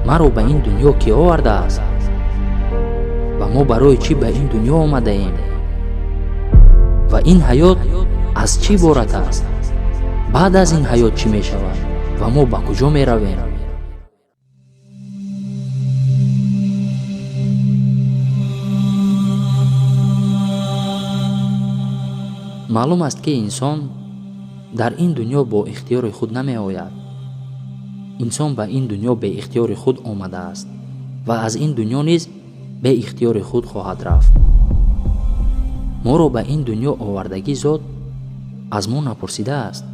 маро ба ин дунё кӣ овардааст ва мо барои чӣ ба ин дунё омадаем ва ин ҳаёт аз чӣ иборат аст? баъд аз ин ҳаёт чӣ мешавад ва мо ба куҷо меравем? маълум аст ки инсон дар ин дунё бо ихтиёри худ намеояд. инсон ба ин дунё бе ихтиёри худ омадааст ва аз ин дунё низ бе ихтиёри худ хоҳад рафт. моро ба ин дунё овардагӣ зот аз мо напурсидааст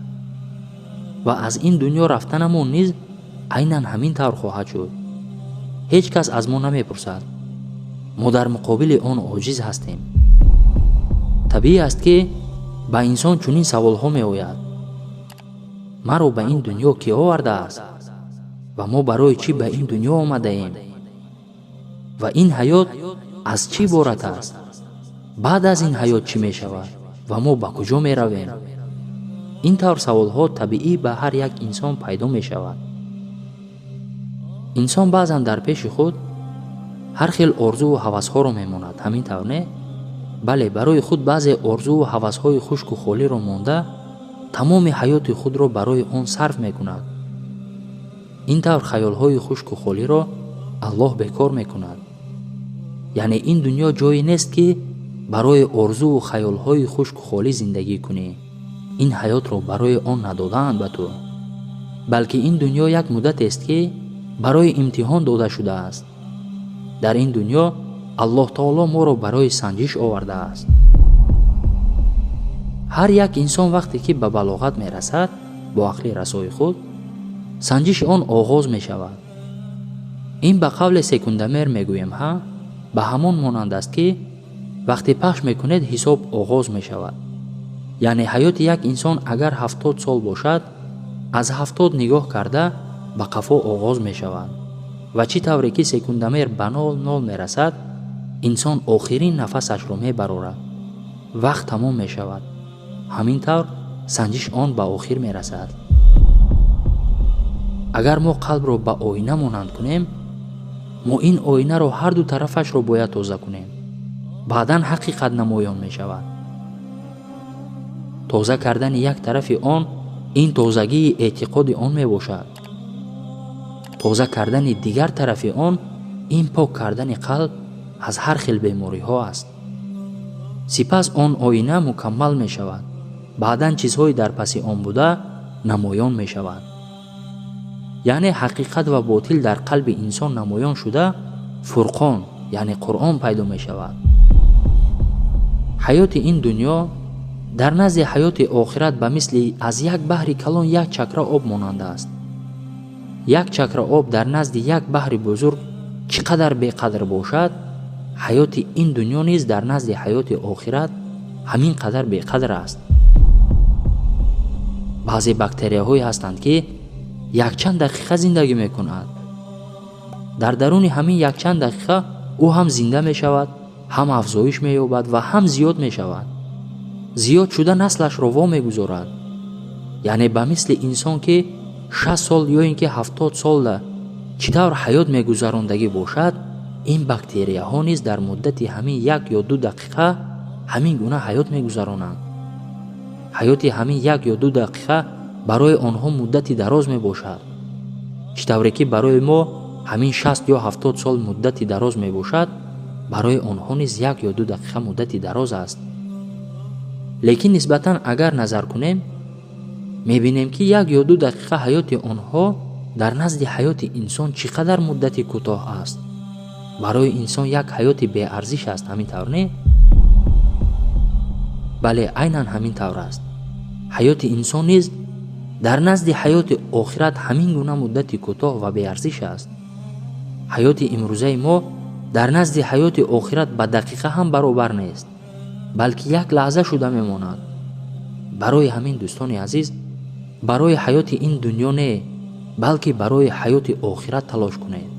ва аз ин дунё рафтанамон низ айнан ҳамин тавр хоҳад шуд. ҳеҷ кас аз мо намепурсад. мо дар муқобили он оҷиз ҳастем. табиӣ аст ки ба инсон чунин саволҳо меояд: маро ба ин дунё кӣ овардааст ва мо барои чӣ ба ин дунё омадаем ва ин ҳаёт аз чӣ иборат аст? баъд аз ин ҳаёт чӣ мешавад ва мо ба куҷо меравем? ин тавр саволҳо табиӣ ба ҳар як инсон пайдо мешавад. инсон баъзан дар пеши худ ҳар хел орзуву ҳавасҳоро мемонад, ҳамин тавр не? бале, барои худ баъзе орзуву ҳавасҳои хушку холиро монда, тамоми ҳаёти худро барои он сарф мекунад. ин тавр хаёлҳои хушку холиро Аллоҳ бекор мекунад. яъне ин дунё ҷое нест ки барои орзуву хаёлҳои хушку холӣ зиндагӣ кунӣ. ин ҳаётро барои он надодаанд ба ту, балки ин дунё як муддатест ки барои имтиҳон дода шудааст. дар ин дунё Аллоҳ таоло моро барои санҷиш овардааст. ҳар як инсон вақте ки ба балоғат мерасад бо ақли расои худ, санҷиши он оғоз мешавад. ин ба қавли секундамер мегӯем ҳа, ба ҳамон монанд аст ки вақте пахш мекунед ҳисоб оғоз мешавад. яъне ҳаёти як инсон агар 70 сол бошад, аз 70 нигоҳ карда ба қафо оғоз мешавад ва чӣ тавре ки секундамер ба 00 мерасад, инсон охирин нафасашро мебарорад, вақт тамом мешавад. ҳамин тавр санҷиш он ба охир мерасад. агар мо қалбро ба оина монанд кунем, мо ин оинаро ҳарду тарафашро бояд тоза кунем. баъдан ҳақиқат намоён мешавад. тоза кардани як тарафи он ин тозагии эътиқоди он мебошад. тоза кардани дигар тарафи он ин пок кардани қалб аз ҳар хел бемориҳо аст. сипас он оина мукаммал мешавад. баъдан чизҳои дар паси он буда намоён мешавад. яъне ҳақиқат ва ботил дар қалби инсон намоён шуда, фурқон яъне Қуръон пайдо мешавад. ҳаёти ин дунё дар назди ҳаёти охират ба мисли аз як баҳри калон як чакра об монанд аст. як чакра об дар назди як баҳри бузург чӣ қадар беқадр бошад, ҳаёти ин дунё низ дар назди ҳаёти охират ҳамин қадар беқадр аст. баъзе бактерияҳое ҳастанд ки якчанд дақиқа зиндагӣ мекунад. дар даруни ҳамин якчанд дақиқа ӯ ҳам зинда мешавад, ҳам афзоиш меёбад ва ҳам зиёд мешавад. зиёд шуда наслашро во мегузорад. яъне ба мисли инсон ки 60 сол ё ин ки 70 солда чӣ тавр ҳаёт мегузарондагӣ бошад, ин бактерияҳо низ дар муддати ҳамин 1 ё 2 дақиқа ҳамин гуна ҳаёт мегузаронанд. ҳаёти ҳамин 1 ё 2 дақиқа барои онҳо муддати дароз мебошад. чӣ тавре ки барои мо ҳамин 60 ё 70 сол муддати дароз мебошад, барои онҳо низ 1 ё 2 дақиқа муддати дароз аст. лекин нисбатан агар назар кунем, мебинем ки 1 ё 2 дақиқа ҳаёти онҳо дар назди ҳаёти инсон чӣ қадар муддати кӯтоҳ аст. барои инсон як ҳаёти беарзиш аст, ҳамин тавр не? бале, айнан ҳамин тавр аст. ҳаёти инсон низ дар назди ҳаёти охират ҳамин гуна муддати кӯтоҳ ва беарзиш аст. ҳаёти имрӯзаи мо дар назди ҳаёти охират ба дақиқа ҳам баробар нест, балки як лаҳза шуда мемонад. барои ҳамин дӯстони азиз, барои ҳаёти ин дунё не, балки барои ҳаёти охират талош кунед.